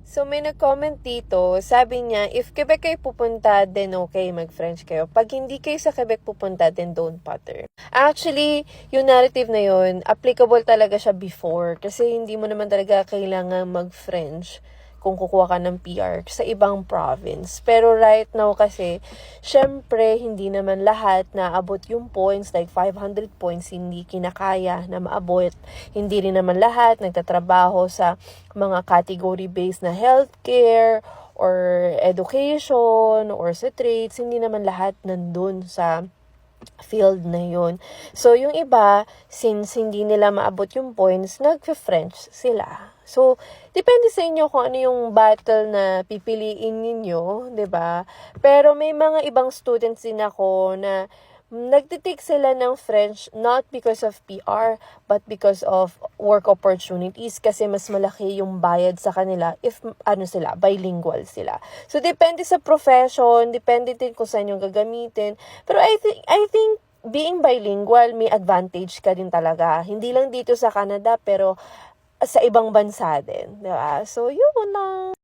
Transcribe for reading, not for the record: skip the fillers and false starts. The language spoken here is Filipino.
So, may nag-comment dito, sabi niya, if Quebec kayo pupunta, then okay, mag-French kayo. Pag hindi kayo sa Quebec pupunta, then don't bother. Actually, yung narrative na yun, applicable talaga siya before. Kasi hindi mo naman talaga kailangan mag-French kung kukuha ka ng PR sa ibang province. Pero right now kasi, syempre, hindi naman lahat naabot yung points, like 500 points, hindi kinakaya na maabot. Hindi rin naman lahat nagtatrabaho sa mga category-based na healthcare, or education, or sa trades. Hindi naman lahat nandun sa field na yun. So, yung iba, since hindi nila maabot yung points, nag-French sila. So, depende sa inyo kung ano yung battle na pipiliin ninyo, 'di ba? Pero may mga ibang students din ako na nagtitake sila ng French not because of PR, but because of work opportunities kasi mas malaki yung bayad sa kanila if bilingual sila. So, depende sa profession, depende din kung saan yung gagamitin. Pero I think being bilingual, may advantage ka din talaga. Hindi lang dito sa Canada, pero sa ibang bansa din, 'di ba? So, yun lang.